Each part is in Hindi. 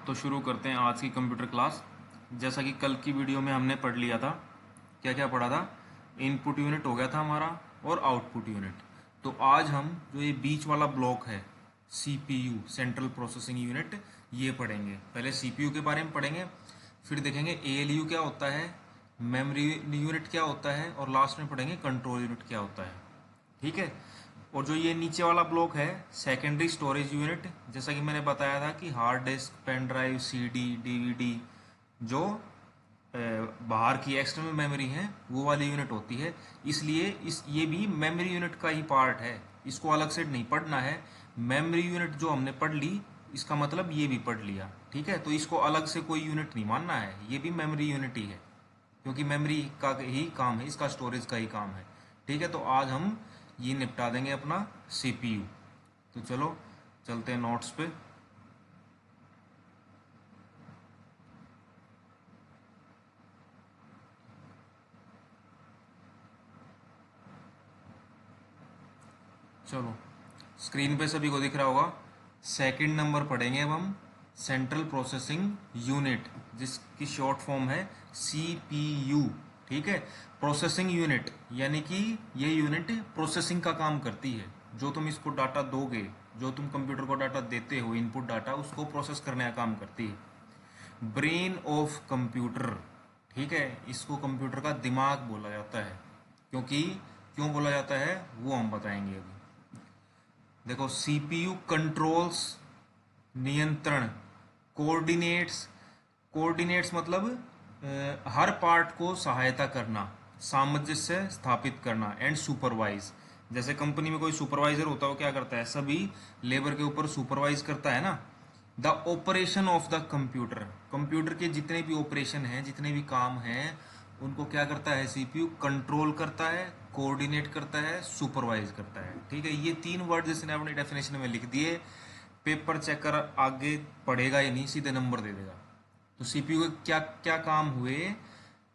तो शुरू करते हैं आज की कंप्यूटर क्लास। जैसा कि कल की वीडियो में हमने पढ़ लिया था, क्या क्या पढ़ा था। इनपुट यूनिट हो गया था हमारा और आउटपुट यूनिट। तो आज हम जो ये बीच वाला ब्लॉक है, सीपीयू सेंट्रल प्रोसेसिंग यूनिट, ये पढ़ेंगे। पहले सीपीयू के बारे में पढ़ेंगे, फिर देखेंगे एएलयू क्या होता है, मेमोरी यूनिट क्या होता है, और लास्ट में पढ़ेंगे कंट्रोल यूनिट क्या होता है। ठीक है। और जो ये नीचे वाला ब्लॉक है, सेकेंडरी स्टोरेज यूनिट, जैसा कि मैंने बताया था कि hard disk, pen drive, CD, DVD, जो बाहर की एक्सटर्नल मेमोरी है, वो वाली यूनिट होती है। इसलिए ये भी मेमोरी यूनिट का ही पार्ट है, इसको अलग से नहीं पढ़ना है। मेमोरी यूनिट जो हमने पढ़ ली, इसका मतलब ये भी पढ़ लिया। ठीक है, तो इसको अलग से कोई यूनिट नहीं मानना है, ये भी मेमोरी यूनिट ही है, क्योंकि मेमोरी का ही काम है, इसका स्टोरेज का ही काम है। ठीक है, तो आज हम ये निपटा देंगे अपना सीपीयू। तो चलो चलते हैं नोट्स पे। चलो, स्क्रीन पे सभी को दिख रहा होगा। सेकंड नंबर पढ़ेंगे अब हम, सेंट्रल प्रोसेसिंग यूनिट, जिसकी शॉर्ट फॉर्म है सीपीयू। ठीक है, प्रोसेसिंग यूनिट यानी कि ये यूनिट प्रोसेसिंग का काम करती है। जो तुम इसको डाटा दोगे, जो तुम कंप्यूटर को डाटा देते हो, इनपुट डाटा, उसको प्रोसेस करने का काम करती है। ब्रेन ऑफ कंप्यूटर, ठीक है, इसको कंप्यूटर का दिमाग बोला जाता है। क्योंकि क्यों बोला जाता है वो हम बताएंगे अभी। देखो, सीपीयू कंट्रोल्स, नियंत्रण, कोऑर्डिनेट्स, कोऑर्डिनेट्स मतलब हर पार्ट को सहायता करना, सामंजस्य स्थापित करना, एंड सुपरवाइज। जैसे कंपनी में कोई सुपरवाइजर होता है, वो क्या करता है, सभी लेबर के ऊपर सुपरवाइज करता है ना। The operation of the computer, computer के जितने भी ऑपरेशन हैं, जितने भी काम हैं, उनको क्या करता है सीपीयू, कंट्रोल करता है, कोऑर्डिनेट करता है, सुपरवाइज करता है। ठीक है, ये तीन वर्ड जिसने अपनी डेफिनेशन में लिख दिए, पेपर चेकर आगे पढ़ेगा ही नहीं, सीधे नंबर दे देगा। तो सीपीयू के क्या क्या काम हुए।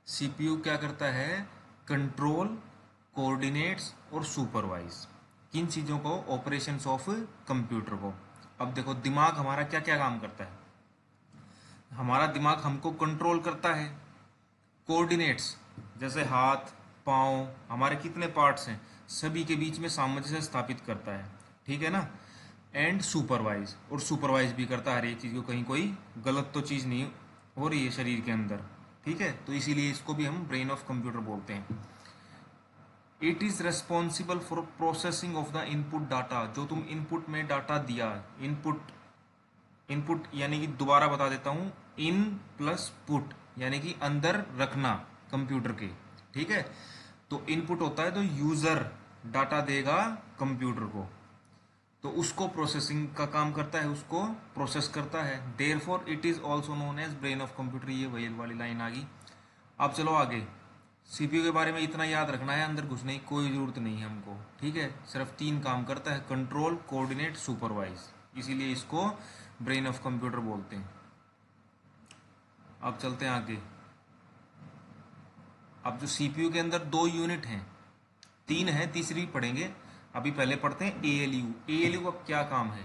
सीपीयू क्या करता है, कंट्रोल, कोऑर्डिनेट्स और सुपरवाइज, किन चीज़ों को, ऑपरेशंस ऑफ कंप्यूटर को। अब देखो, दिमाग हमारा क्या क्या काम करता है। हमारा दिमाग हमको कंट्रोल करता है। कोऑर्डिनेट्स, जैसे हाथ, पाँव, हमारे कितने पार्ट्स हैं, सभी के बीच में सामंजस्य स्थापित करता है। ठीक है ना। एंड सुपरवाइज, और सुपरवाइज भी करता है हर एक चीज़ को, कहीं कोई गलत तो चीज़ नहीं हो रही है शरीर के अंदर। ठीक है, तो इसीलिए इसको भी हम ब्रेन ऑफ कंप्यूटर बोलते हैं। It is responsible for processing of the input data, जो तुम इनपुट में डाटा दिया। इनपुट, इनपुट यानी कि दोबारा बता देता हूँ, इन प्लस पुट यानी कि अंदर रखना कंप्यूटर के। ठीक है, तो इनपुट होता है तो यूजर डाटा देगा कंप्यूटर को, तो उसको प्रोसेसिंग का काम करता है, उसको प्रोसेस करता है। Therefore it is also known as brain of computer. ये वही वाली लाइन आ गई। अब चलो आगे। सीपीयू के बारे में इतना याद रखना है, अंदर घुसने की कोई ज़रूरत नहीं है हमको। ठीक है, सिर्फ तीन काम करता है, कंट्रोल, कोऑर्डिनेट, सुपरवाइज, इसीलिए इसको ब्रेन ऑफ कंप्यूटर बोलते हैं। अब चलते हैं आगे। अब जो सीपीयू के अंदर दो यूनिट हैं, तीन है, तीसरी पढ़ेंगे। अभी पहले पढ़ते हैं एएलयू। एएलयू का क्या काम है।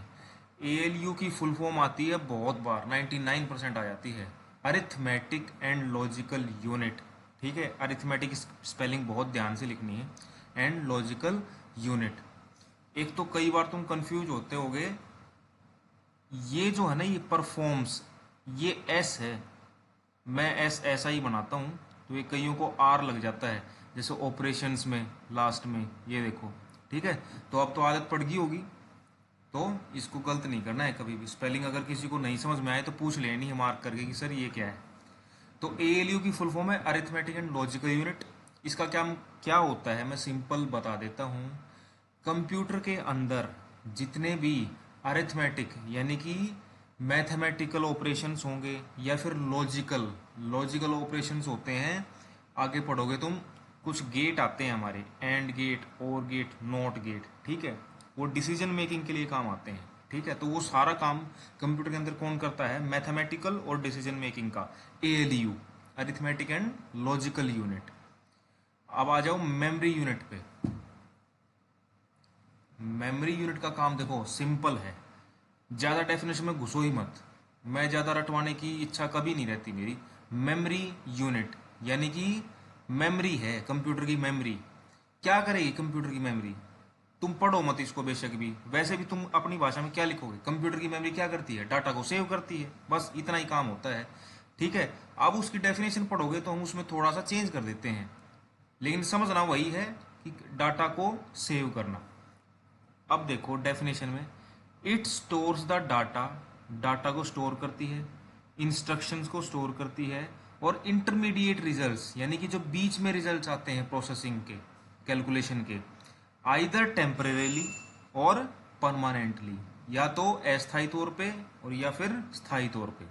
एएलयू की फुल फॉर्म आती है, बहुत बार 99% आ जाती है, अरिथमेटिक एंड लॉजिकल यूनिट। ठीक है, अरिथमेटिक स्पेलिंग बहुत ध्यान से लिखनी है, एंड लॉजिकल यूनिट। एक तो कई बार तुम कंफ्यूज होते होगे, ये जो है ना, ये परफॉर्म्स, ये एस है, मैं एस ऐसा ही बनाता हूँ, तो ये कईयों को आर लग जाता है, जैसे ऑपरेशंस में लास्ट में ये देखो। ठीक है, तो अब तो आदत पड़ गई होगी, तो इसको गलत नहीं करना है कभी भी। स्पेलिंग अगर किसी को नहीं समझ में आए तो पूछ लेनी है मार्क करके कि सर ये क्या है। तो एएलयू की फुल फॉर्म है अरिथमेटिक एंड लॉजिकल यूनिट। इसका क्या क्या होता है, मैं सिंपल बता देता हूँ। कंप्यूटर के अंदर जितने भी अरिथमेटिक यानी कि मैथमेटिकल ऑपरेशंस होंगे, या फिर लॉजिकल लॉजिकल ऑपरेशंस होते हैं, आगे पढ़ोगे तुम, कुछ गेट आते हैं हमारे, एंड गेट, और गेट, नॉट गेट। ठीक है, वो डिसीजन मेकिंग के लिए काम आते हैं। ठीक है, तो वो सारा काम कंप्यूटर के अंदर कौन करता है, मैथमेटिकल और डिसीजन मेकिंग का, ALU, arithmetic and logical unit. अब आ जाओ मेमोरी यूनिट पे। मेमोरी यूनिट का काम देखो सिंपल है, ज़्यादा डेफिनेशन में घुसो ही मत। मैं ज़्यादा रटवाने की इच्छा कभी नहीं रहती मेरी। मेमोरी यूनिट, यानी कि मेमोरी है कंप्यूटर की मेमोरी। क्या करेगी कंप्यूटर की मेमोरी? तुम पढ़ो मत इसको बेशक भी, वैसे भी तुम अपनी भाषा में क्या लिखोगे? कंप्यूटर की मेमोरी क्या करती है? डाटा को सेव करती है, बस इतना ही काम होता है। ठीक है। अब उसकी डेफिनेशन पढ़ोगे तो हम उसमें थोड़ा सा चेंज कर देते हैं, लेकिन समझना वही है कि डाटा को सेव करना। अब देखो डेफिनेशन में, it stores the data, data को स्टोर करती है, इंस्ट्रक्शंस को स्टोर करती है, और इंटरमीडिएट रिजल्ट्स, यानी कि जो बीच में रिजल्ट्स आते हैं प्रोसेसिंग के, कैलकुलेशन के, आइदर टेम्परेली और परमानेंटली, या तो अस्थायी तौर पे और या फिर स्थायी तौर पे।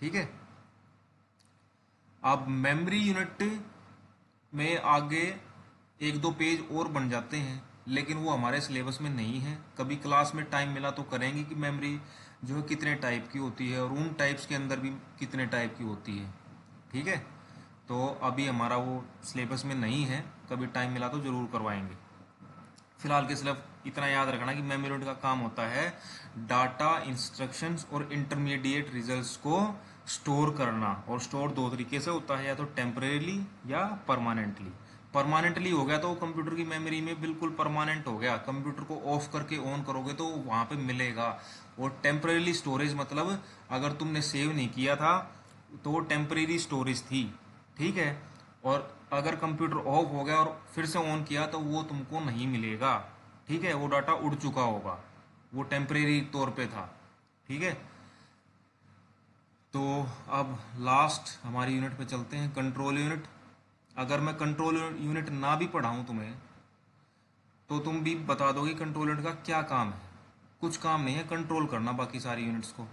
ठीक है। अब मेमोरी यूनिट में आगे एक दो पेज और बन जाते हैं, लेकिन वो हमारे सिलेबस में नहीं है। कभी क्लास में टाइम मिला तो करेंगे कि मेमोरी जो है कितने टाइप की होती है और उन टाइप्स के अंदर भी कितने टाइप की होती है। ठीक है। तो अभी हमारा वो सिलेबस में नहीं है, कभी टाइम मिला तो ज़रूर करवाएंगे। फिलहाल के सिर्फ इतना याद रखना कि मेमोरी यूनिट का काम होता है डाटा, इंस्ट्रक्शंस और इंटरमीडिएट रिजल्ट्स को स्टोर करना। और स्टोर दो तरीके से होता है, या तो टेम्परेली या परमानेंटली। परमानेंटली हो गया तो कंप्यूटर की मेमोरी में बिल्कुल परमानेंट हो गया, कंप्यूटर को ऑफ करके ऑन करोगे तो वहाँ पे मिलेगा। और टेम्परेली स्टोरेज मतलब अगर तुमने सेव नहीं किया था तो वो टेम्परेरी स्टोरेज थी। ठीक है। और अगर कंप्यूटर ऑफ हो गया और फिर से ऑन किया तो वो तुमको नहीं मिलेगा। ठीक है। वो डाटा उड़ चुका होगा, वो टेम्परेरी तौर पे था। ठीक है। तो अब लास्ट हमारी यूनिट पे चलते हैं, कंट्रोल यूनिट। अगर मैं कंट्रोल यूनिट ना भी पढ़ाऊँ तुम्हें तो तुम भी बता दोगे कंट्रोल यूनिट का क्या काम है। कुछ काम नहीं है, कंट्रोल करना बाकी सारी यूनिट्स को।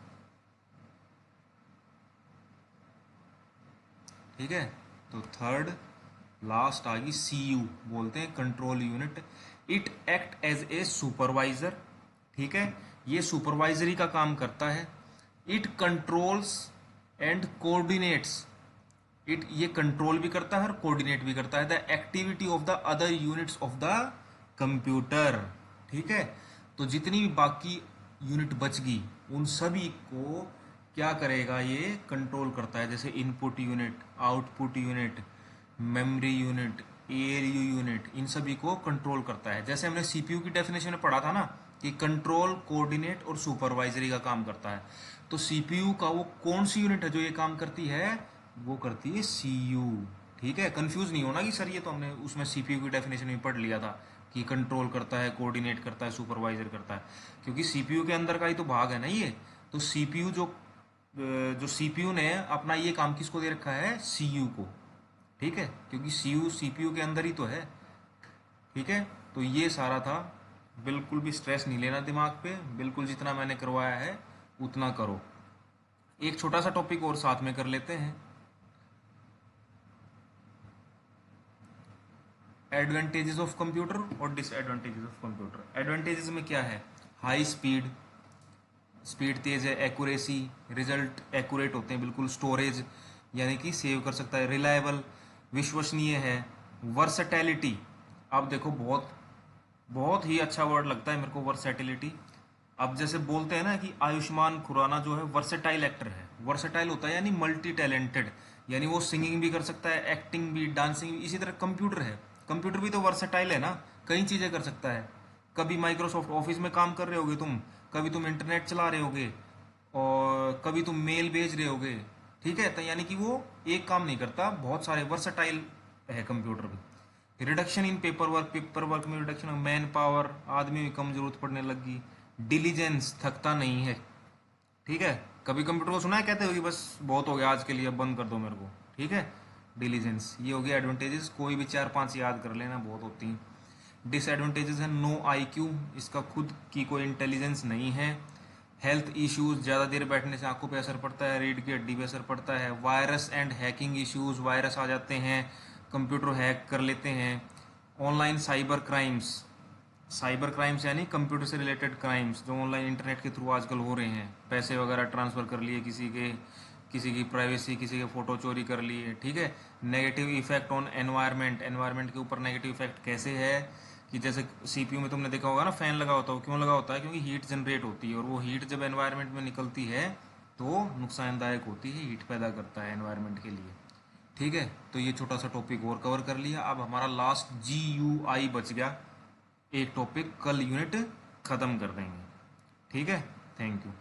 ठीक है। तो थर्ड लास्ट आ गई सी यू, बोलते हैं control unit. It act as a supervisor. ठीक है। ये सुपरवाइजरी का काम करता है। It controls and coordinates, it ये कंट्रोल भी करता है और कोऑर्डिनेट भी करता है the activity of the other units of the computer. ठीक है। तो जितनी भी बाकी यूनिट बच गई उन सभी को क्या करेगा, ये कंट्रोल करता है। जैसे input unit, output unit, memory unit, ALU unit, इन सभी को कंट्रोल करता है। जैसे हमने सीपीयू की डेफिनेशन में पढ़ा था ना कि कंट्रोल, कोऑर्डिनेट और सुपरवाइजरी का काम करता है। तो सीपीयू का वो कौन सी यूनिट है जो ये काम करती है? वो करती है सीयू। ठीक है। कंफ्यूज नहीं होना कि सर ये तो हमने उसमें सीपीयू की डेफिनेशन में पढ़ लिया था कि कंट्रोल करता है, कोऑर्डिनेट करता है, सुपरवाइजर करता है, क्योंकि सीपीयू के अंदर का ही तो भाग है ना ये। तो सीपीयू जो सीपीयू ने अपना ये काम किसको दे रखा है? सीयू को। ठीक है। क्योंकि सीयू सीपीयू के अंदर ही तो है। ठीक है। तो ये सारा था, बिल्कुल भी स्ट्रेस नहीं लेना दिमाग पे, बिल्कुल जितना मैंने करवाया है उतना करो। एक छोटा सा टॉपिक और साथ में कर लेते हैं, एडवांटेजेस ऑफ कंप्यूटर और डिसएडवांटेजेस ऑफ कंप्यूटर। एडवांटेजेस में क्या है? हाई स्पीड, स्पीड तेज है, एक्यूरेसी, रिजल्ट एक्यूरेट होते हैं बिल्कुल, स्टोरेज यानी कि सेव कर सकता है, रिलायबल, विश्वसनीय है, वर्सेटैलिटी। अब देखो बहुत बहुत ही अच्छा वर्ड लगता है मेरे को वर्सेटिलिटी। अब जैसे बोलते हैं ना कि आयुष्मान खुराना जो है वर्सेटाइल एक्टर है। वर्सेटाइल होता है यानी मल्टी टैलेंटेड, यानी वो सिंगिंग भी कर सकता है, एक्टिंग भी, डांसिंग भी। इसी तरह कंप्यूटर है, कंप्यूटर भी तो वर्सेटाइल है ना, कई चीज़ें कर सकता है। कभी माइक्रोसॉफ्ट ऑफिस में काम कर रहे होगे तुम, कभी तुम इंटरनेट चला रहे होगे, और कभी तुम मेल भेज रहे होगे। ठीक है। तो यानी कि वो एक काम नहीं करता, बहुत सारे वर्सेटाइल है कंप्यूटर भी। Reduction in paper work, paper work में रिडक्शन, मैन पावर, आदमी की कम जरूरत पड़ने लगी। डिलीजेंस, थकता नहीं है। ठीक है। कभी कंप्यूटर को सुना है कहते हो कि बस बहुत हो गया आज के लिए, अब बंद कर दो मेरे को। ठीक है। डिलीजेंस, ये हो गया एडवांटेजेस, कोई भी 4-5 याद कर लेना, बहुत होती हैं। डिसएडवांटेजेस है नो आईक्यू, इसका खुद की कोई इंटेलिजेंस नहीं है। हेल्थ इश्यूज, ज़्यादा देर बैठने से आंखों पे असर पड़ता है, रीढ़ की हड्डी पे असर पड़ता है। Virus and hacking issues, virus आ जाते हैं, कंप्यूटर हैक कर लेते हैं। Online cyber crimes, cyber crimes यानी कंप्यूटर से रिलेटेड क्राइम्स जो ऑनलाइन इंटरनेट के थ्रू आजकल हो रहे हैं, पैसे वगैरह ट्रांसफ़र कर लिए किसी के, किसी की प्राइवेसी, किसी के फ़ोटो चोरी कर लिए। ठीक है। Negative effect on environment, environment के ऊपर नेगेटिव इफेक्ट कैसे है कि जैसे सीपीयू में तुमने देखा होगा ना, फ़ैन लगा होता है, क्यों लगा होता है? क्योंकि हीट जनरेट होती है, और वो हीट जब एनवायरनमेंट में निकलती है तो नुकसानदायक होती है, हीट पैदा करता है एनवायरनमेंट के लिए। ठीक है, तो ये छोटा सा टॉपिक और कवर कर लिया। अब हमारा लास्ट GUI बच गया एक टॉपिक, कल यूनिट ख़त्म कर देंगे। ठीक है, थैंक यू।